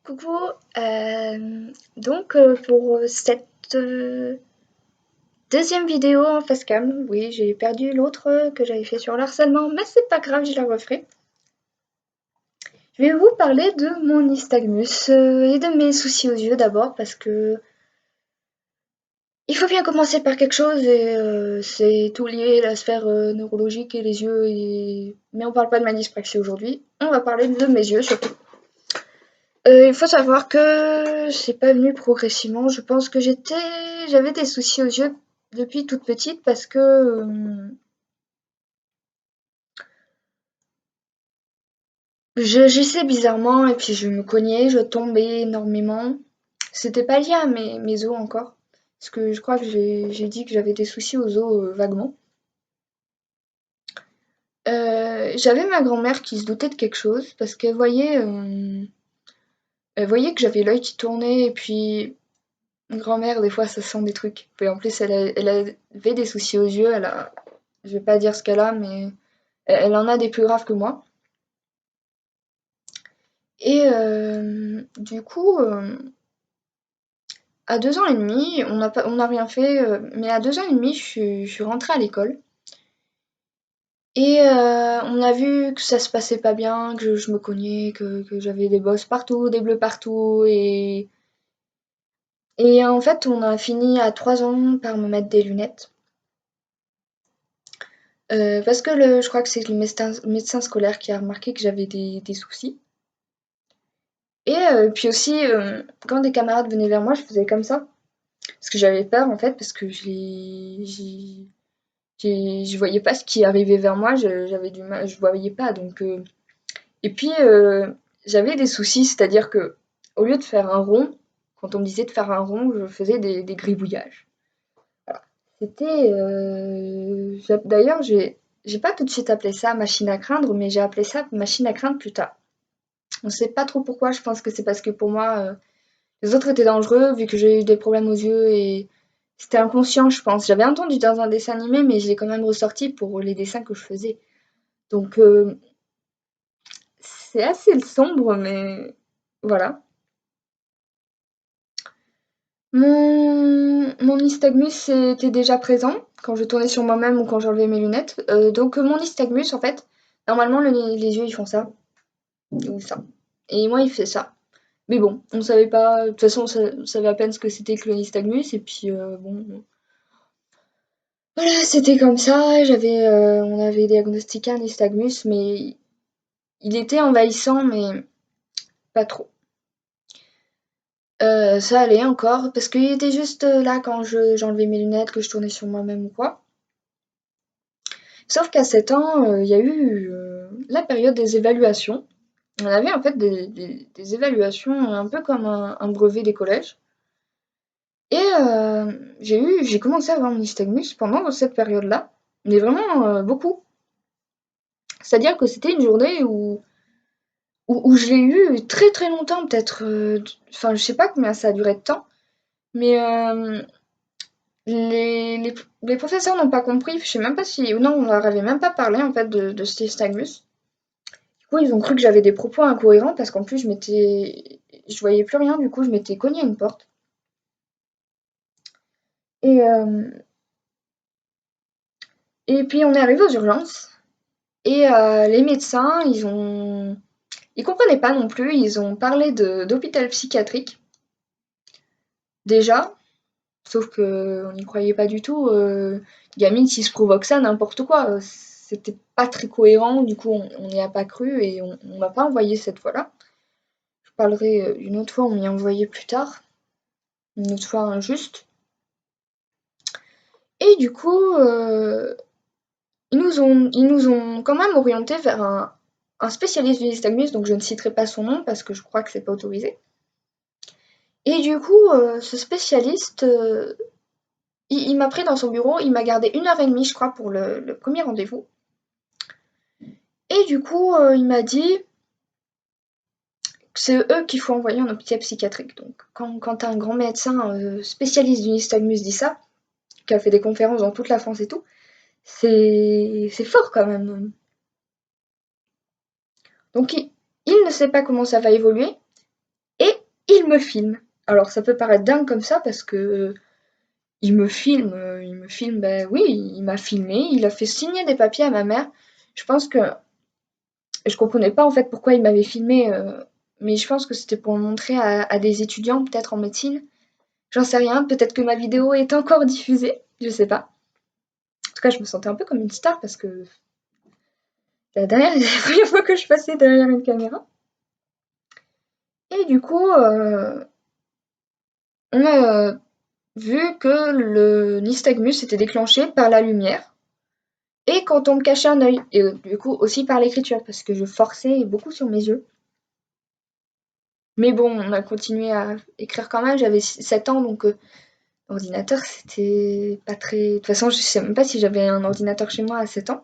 Coucou, pour cette deuxième vidéo en facecam, oui, j'ai perdu l'autre que j'avais fait sur le harcèlement, mais c'est pas grave, je la referai. Je vais vous parler de mon nystagmus et de mes soucis aux yeux d'abord, parce que il faut bien commencer par quelque chose et c'est tout lié à la sphère neurologique et les yeux. Mais on parle pas de ma dyspraxie aujourd'hui, on va parler de mes yeux surtout. Il faut savoir que c'est pas venu progressivement. Je pense que j'avais des soucis aux yeux depuis toute petite parce que j'essaie bizarrement et puis je me cognais, je tombais énormément. C'était pas lié à mes os encore. Parce que je crois que j'ai dit que j'avais des soucis aux os vaguement. J'avais ma grand-mère qui se doutait de quelque chose parce elle voyait que j'avais l'œil qui tournait et puis grand-mère, des fois, ça sent des trucs. Et en plus, elle avait des soucis aux yeux. Je vais pas dire ce qu'elle a, mais elle en a des plus graves que moi. Et du coup, à 2 ans et demi, on n'a rien fait. Mais à 2 ans et demi, je suis rentrée à l'école. Et on a vu que ça se passait pas bien, que je me cognais, que j'avais des bosses partout, des bleus partout. Et en fait, on a fini à 3 ans par me mettre des lunettes. Parce que je crois que c'est le médecin scolaire qui a remarqué que j'avais des soucis. Et puis aussi, quand des camarades venaient vers moi, je faisais comme ça. Parce que j'avais peur en fait, parce que je voyais pas ce qui arrivait vers moi, j'avais du mal, je voyais pas. Et puis j'avais des soucis, c'est-à-dire que au lieu de faire un rond, quand on me disait de faire un rond, je faisais des gribouillages. Voilà. D'ailleurs, j'ai pas tout de suite appelé ça machine à craindre, mais j'ai appelé ça machine à craindre plus tard. On sait pas trop pourquoi, je pense que c'est parce que pour moi, les autres étaient dangereux, vu que j'ai eu des problèmes aux yeux et c'était inconscient, je pense. J'avais entendu dans un dessin animé, mais je l'ai quand même ressorti pour les dessins que je faisais. Donc, c'est assez sombre, mais voilà. Mon nystagmus était déjà présent quand je tournais sur moi-même ou quand j'enlevais mes lunettes. Donc, mon nystagmus, en fait, normalement, les yeux, ils font ça, ou ça. Et moi, il fait ça. Mais bon, on savait pas. De toute façon, on savait à peine ce que c'était que le nystagmus. Et puis, bon. Voilà, c'était comme ça. On avait diagnostiqué un nystagmus, mais il était envahissant, mais pas trop. Ça allait encore, parce qu'il était juste là quand j'enlevais mes lunettes, que je tournais sur moi-même ou quoi. Sauf qu'à 7 ans, il y a eu la période des évaluations. On avait en fait des évaluations un peu comme un brevet des collèges. Et j'ai commencé à avoir mon nystagmus pendant cette période-là, mais vraiment beaucoup. C'est-à-dire que c'était une journée où je l'ai eu très très longtemps, peut-être. Enfin, je sais pas combien ça a duré de temps, mais les professeurs n'ont pas compris. Je sais même pas si. Non, on leur avait même pas parlé en fait de ce nystagmus. Du coup, ils ont cru que j'avais des propos incohérents parce qu'en plus, je voyais plus rien. Du coup, je m'étais cognée à une porte. Et, euh, et puis, on est arrivé aux urgences. Et les médecins, ils comprenaient pas non plus. Ils ont parlé d'hôpital psychiatrique déjà, sauf que on n'y croyait pas du tout. Gamine, s'il se provoque ça, n'importe quoi. C'était pas très cohérent. Du coup, on n'y a pas cru et on m'a pas envoyé cette fois-là. Je parlerai d'une autre fois. On m'y a envoyé plus tard, une autre fois injuste. Et du coup, ils nous ont quand même orientés vers un spécialiste du nystagmus, donc je ne citerai pas son nom parce que je crois que c'est pas autorisé. Et du coup, ce spécialiste, il m'a pris dans son bureau, il m'a gardé 1 heure et demie, je crois, pour le premier rendez-vous. Et du coup, il m'a dit que c'est eux qu'il faut envoyer en hôpital psychiatrique. Donc, quand un grand médecin spécialiste du nystagmus dit ça, qui a fait des conférences dans toute la France et tout, c'est fort quand même. Donc, il ne sait pas comment ça va évoluer. Et il me filme. Alors ça peut paraître dingue comme ça parce que il me filme, ben oui, il m'a filmé, il a fait signer des papiers à ma mère. Je pense que je comprenais pas en fait pourquoi il m'avait filmé, mais je pense que c'était pour le montrer à des étudiants, peut-être en médecine. J'en sais rien, peut-être que ma vidéo est encore diffusée, je sais pas. En tout cas, je me sentais un peu comme une star parce que la première fois que je passais derrière une caméra. Et du coup, on a vu que le nystagmus était déclenché par la lumière et quand on me cachait un œil, et du coup aussi par l'écriture, parce que je forçais beaucoup sur mes yeux. Mais bon, on a continué à écrire quand même, j'avais 7 ans, donc l'ordinateur, c'était pas très... De toute façon, je sais même pas si j'avais un ordinateur chez moi à 7 ans.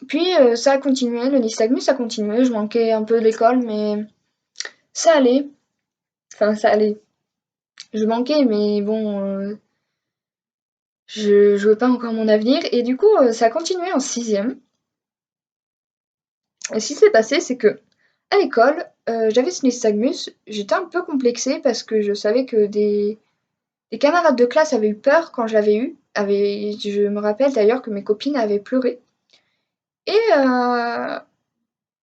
Puis ça a continué, le nystagmus a continué, je manquais un peu de l'école, mais ça allait. Enfin, ça allait. Je manquais, mais bon, je jouais pas encore mon avenir. Et du coup, ça a continué en sixième. Et ce qui s'est passé, c'est que à l'école, j'avais ce nystagmus. J'étais un peu complexée parce que je savais que des camarades de classe avaient eu peur quand je l'avais eu. Je me rappelle d'ailleurs que mes copines avaient pleuré. Et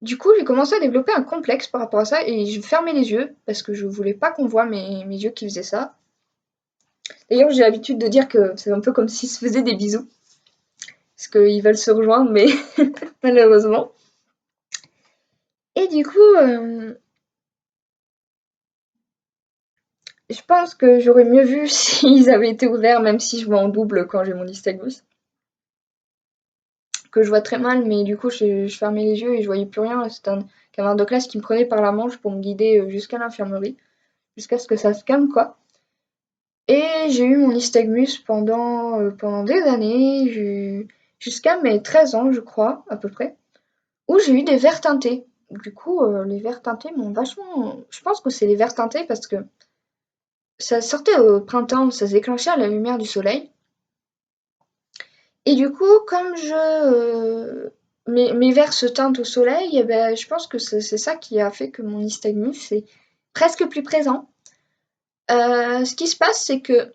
du coup, j'ai commencé à développer un complexe par rapport à ça et je fermais les yeux parce que je voulais pas qu'on voit mes yeux qui faisaient ça. D'ailleurs, j'ai l'habitude de dire que c'est un peu comme s'ils se faisaient des bisous. Parce qu'ils veulent se rejoindre, mais malheureusement. Et du coup, je pense que j'aurais mieux vu s'ils avaient été ouverts, même si je vois en double quand j'ai mon nystagmus. Que je vois très mal, mais du coup, je fermais les yeux et je voyais plus rien. C'était un camarade de classe qui me prenait par la manche pour me guider jusqu'à l'infirmerie, jusqu'à ce que ça se calme, quoi. Et j'ai eu mon nystagmus pendant des années, jusqu'à mes 13 ans, je crois, à peu près, où j'ai eu des verres teintés. Du coup, les verres teintés m'ont vachement... Je pense que c'est les verres teintés parce que ça sortait au printemps, ça se déclenchait à la lumière du soleil. Et du coup, comme mes verres se teintent au soleil, eh ben, je pense que c'est ça qui a fait que mon nystagmus est presque plus présent. Ce qui se passe, c'est que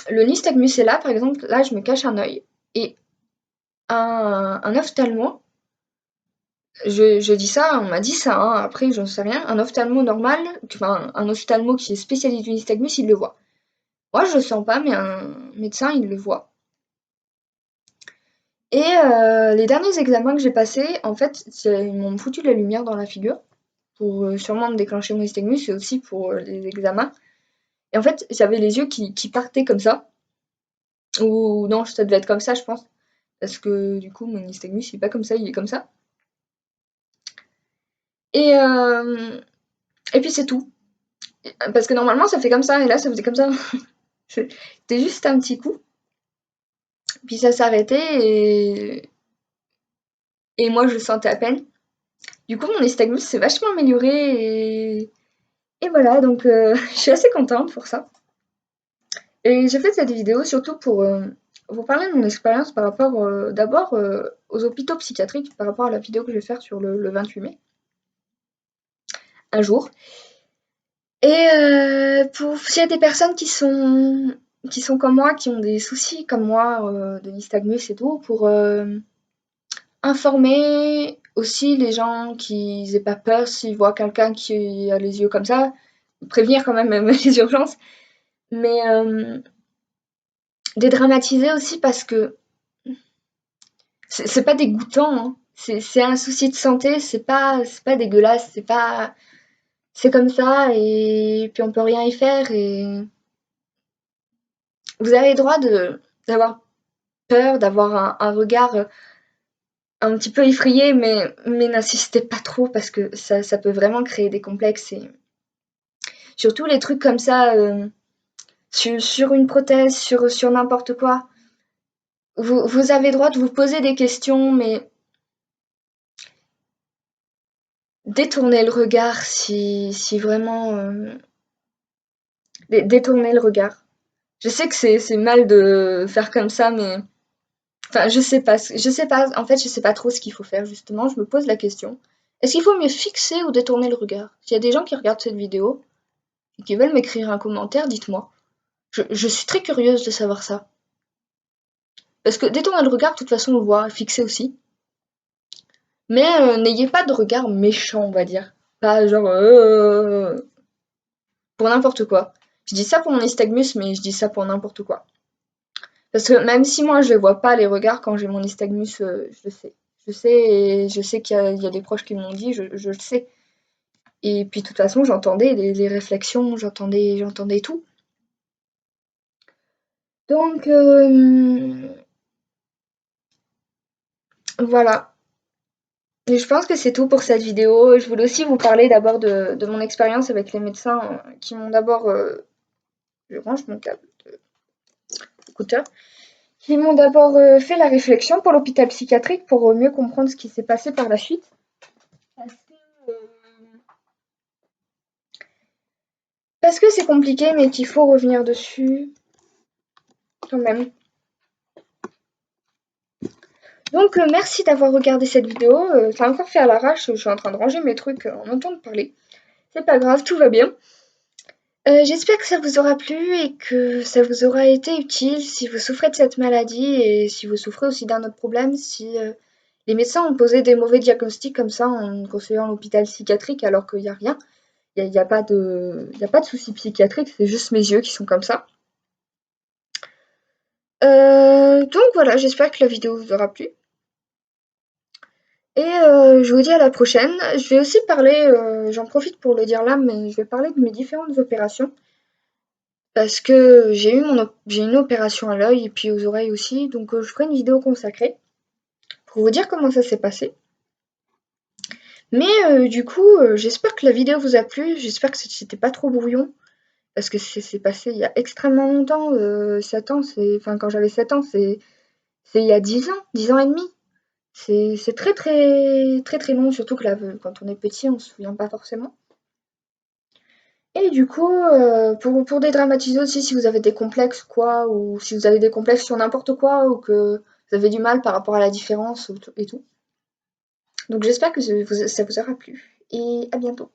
le nystagmus est là, par exemple, là je me cache un œil, et un ophtalmo, je dis ça, on m'a dit ça, hein, après j'en sais rien, un ophtalmo normal, enfin un ophtalmo qui est spécialiste du nystagmus, il le voit. Moi je le sens pas, mais un médecin il le voit. Et les derniers examens que j'ai passés, en fait, ils m'ont foutu de la lumière dans la figure, pour sûrement me déclencher mon nystagmus, et aussi pour les examens. Et en fait, j'avais les yeux qui partaient comme ça, ou non, ça devait être comme ça, je pense, parce que du coup, mon nystagmus, il est pas comme ça, il est comme ça. Et, et puis c'est tout. Parce que normalement, ça fait comme ça, et là, ça faisait comme ça. C'était juste un petit coup. Puis ça s'arrêtait, et moi, je le sentais à peine. Du coup, mon nystagmus s'est vachement amélioré, et voilà, donc je suis assez contente pour ça. Et j'ai fait cette vidéo surtout pour vous parler de mon expérience par rapport d'abord aux hôpitaux psychiatriques, par rapport à la vidéo que je vais faire sur le 28 mai, un jour. Et s'il y a des personnes qui sont comme moi, qui ont des soucis comme moi, de nystagmus et tout, pour informer aussi les gens qu'ils aient pas peur s'ils voient quelqu'un qui a les yeux comme ça, prévenir quand même les urgences, mais dédramatiser aussi parce que c'est pas dégoûtant, hein. C'est un souci de santé, c'est pas dégueulasse, c'est comme ça et puis on peut rien y faire et vous avez le droit d'avoir peur, d'avoir un regard un petit peu effrayé, mais n'insistez pas trop parce que ça peut vraiment créer des complexes et surtout les trucs comme ça sur une prothèse, sur n'importe quoi. Vous avez le droit de vous poser des questions, mais détournez le regard si vraiment détournez le regard. Je sais que c'est mal de faire comme ça, mais enfin je sais pas. En fait, je sais pas trop ce qu'il faut faire justement. Je me pose la question. Est-ce qu'il faut mieux fixer ou détourner le regard? S'il y a des gens qui regardent cette vidéo et qui veulent m'écrire un commentaire, dites-moi. Je suis très curieuse de savoir ça. Parce que détourner le regard, de toute façon, on le voit, fixer aussi. Mais n'ayez pas de regard méchant, on va dire. Pas genre pour n'importe quoi. Je dis ça pour mon nystagmus, mais je dis ça pour n'importe quoi. Parce que même si moi je les vois pas les regards quand j'ai mon nystagmus, je le sais. Je sais et je sais qu'il y a des proches qui m'ont dit, je le sais. Et puis de toute façon, j'entendais les réflexions, j'entendais tout. Donc voilà. Et je pense que c'est tout pour cette vidéo. Je voulais aussi vous parler d'abord de mon expérience avec les médecins qui m'ont d'abord. Je range mon câble d'écouteur. Qui m'ont d'abord fait la réflexion pour l'hôpital psychiatrique pour mieux comprendre ce qui s'est passé par la suite. Parce que c'est compliqué, mais qu'il faut revenir dessus quand même. Donc merci d'avoir regardé cette vidéo. Ça a encore fait à l'arrache, je suis en train de ranger mes trucs en entendre parler. C'est pas grave, tout va bien. J'espère que ça vous aura plu et que ça vous aura été utile si vous souffrez de cette maladie et si vous souffrez aussi d'un autre problème, si les médecins ont posé des mauvais diagnostics comme ça en conseillant l'hôpital psychiatrique alors qu'il n'y a rien. Il n'y a pas de soucis psychiatriques, c'est juste mes yeux qui sont comme ça. Donc voilà, j'espère que la vidéo vous aura plu. Et je vous dis à la prochaine. Je vais aussi parler, j'en profite pour le dire là, mais je vais parler de mes différentes opérations. Parce que j'ai une opération à l'œil et puis aux oreilles aussi, donc je ferai une vidéo consacrée pour vous dire comment ça s'est passé. Mais du coup, j'espère que la vidéo vous a plu, j'espère que c'était pas trop brouillon, parce que c'est passé il y a extrêmement longtemps, 7 ans, enfin quand j'avais 7 ans, c'est il y a 10 ans et demi. C'est très très très très long, surtout que là, quand on est petit, on se souvient pas forcément. Et du coup, pour dédramatiser aussi, si vous avez des complexes quoi, ou si vous avez des complexes sur n'importe quoi, ou que vous avez du mal par rapport à la différence et tout. Donc j'espère que ça vous aura plu. Et à bientôt.